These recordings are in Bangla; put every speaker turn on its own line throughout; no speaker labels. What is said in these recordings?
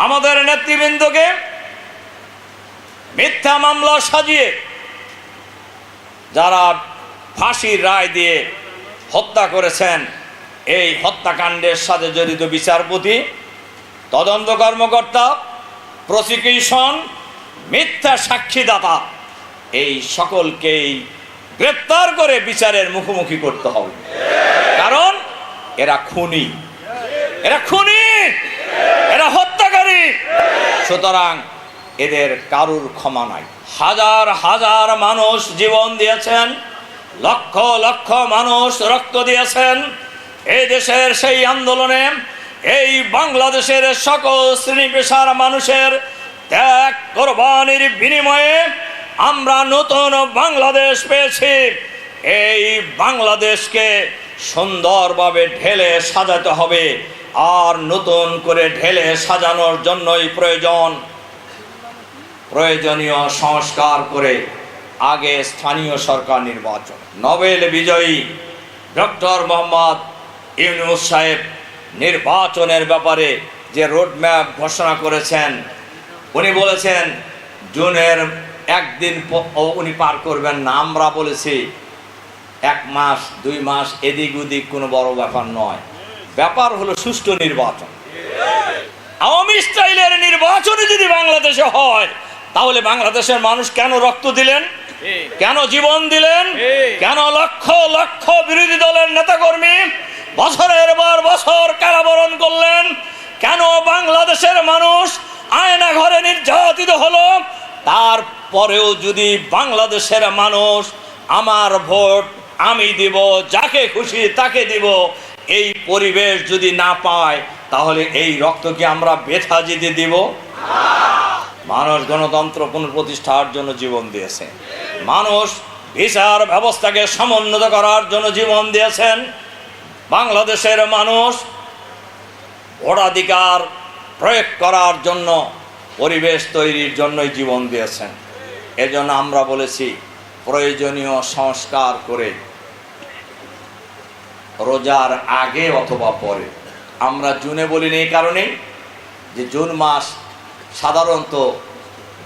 আমাদের নেতৃবৃন্দকে মিথ্যা মামলা সাজিয়ে যারা ফাঁসির রায় দিয়ে হত্যা করেছেন, এই হত্যাকাণ্ডের সাথে জড়িত বিচারপতি, তদন্ত কর্মকর্তা, প্রসিকিউশন, মিথ্যা সাক্ষীদাতা, এই সকলকেই গ্রেপ্তার করে বিচারের মুখোমুখি করতে হবে। কারণ এরা খুনি, এরা হত্যাকারী। সুতরাং এদের কারুর ক্ষমা নাই। হাজার হাজার মানুষ জীবন দিয়েছেন, লক্ষ লক্ষ মানুষ রক্ত দিয়েছেন এই দেশের সেই আন্দোলনে। এই বাংলাদেশের সকল শ্রেণী পেশার মানুষের ত্যাগ কোরবানির বিনিময়ে আমরা নতুন বাংলাদেশ পেয়েছি। এই বাংলাদেশকে সুন্দরভাবে ঢেলে সাজাতে হবে, আর নতুন করে ঢেলে সাজানোর জন্যই প্রয়োজনীয় সংস্কার করে আগে স্থানীয় সরকার নির্বাচন। নোবেল বিজয়ী ডক্টর মোহাম্মদ ইউনূস সাহেব নির্বাচনের ব্যাপারে যে রোডম্যাপ ঘোষণা করেছেন, উনি বলেছেন জুনের একদিন উনি পার করবেন না। আমরা বলেছি 1 মাস 2 মাস এদিক ওদিক কোনো বড় ব্যাপার নয়। ব্যাপার হলো সুষ্ঠু নির্বাচন। আওয়ামী স্টাইলের নির্বাচনে যদি বাংলাদেশে হয়, তাহলে বাংলাদেশের মানুষ কেন রক্ত দিলেন, কেন জীবন দিলেন, কেন লক্ষ লক্ষ বিরোধী দলের নেতাকর্মী বছরের পর বছর কারাবরণ করলেন, কেন বাংলাদেশের মানুষ আয়না ঘরে নির্যাতিত হলো? তারপরেও যদি বাংলাদেশের মানুষ আমার ভোট আমি দিব, যাকে খুশি তাকে দিব, এই পরিবেশ যদি না পায়, তাহলে এই রক্ত কি আমরা বৃথা যেতে দিব? মানুষ গণতন্ত্র পুনঃপ্রতিষ্ঠার জন্য জীবন দিয়েছে, মানুষ বিচার ব্যবস্থাকে সমুন্নত করার জন্য জীবন দিয়েছেন, বাংলাদেশের মানুষ ভোটাধিকার প্রয়োগ করার জন্য, পরিবেশ তৈরির জন্যই জীবন দিয়েছেন। এজন্য আমরা বলেছি প্রয়োজনীয় সংস্কার করে রোজার আগে অথবা পরে। আমরা জুনে বলিনি এই কারণে যে জুন মাস সাধারণত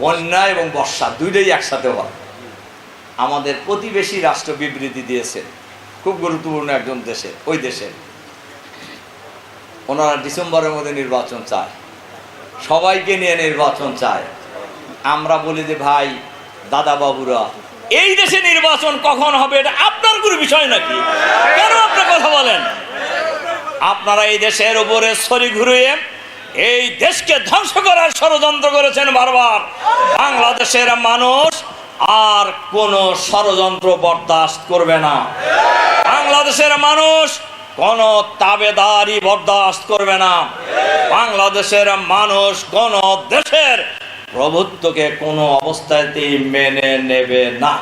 বন্যা এবং বর্ষা দুইটাই একসাথে হয়। আমাদের প্রতিবেশী রাষ্ট্র বিবৃতি দিয়েছে, খুব গুরুত্বপূর্ণ একজন দেশে, ওই দেশে ওনারা ডিসেম্বরের মধ্যে নির্বাচন চায়, সবাইকে নিয়ে নির্বাচন চায়। আমরা বলি যে ভাই দাদা বাবুরা, এই দেশে নির্বাচন কখন হবে এটা আপনার কোনো বিষয় নাকি? কেন আপনি কথা বলেন? আপনারা এই দেশের উপরে ছড়ি ঘুরিয়ে এই দেশকে ধ্বংস করার ষড়যন্ত্র করেছেন বারবার। বাংলাদেশের মানুষ আর কোনো ষড়যন্ত্র বরদাস্ত করবে না। বাংলাদেশের মানুষ কোন তাবেদারি বরদাস্ত করবে না। বাংলাদেশের মানুষ কোন দেশের প্রভুত্বকে কোনো অবস্থাতেই মেনে নেবে না।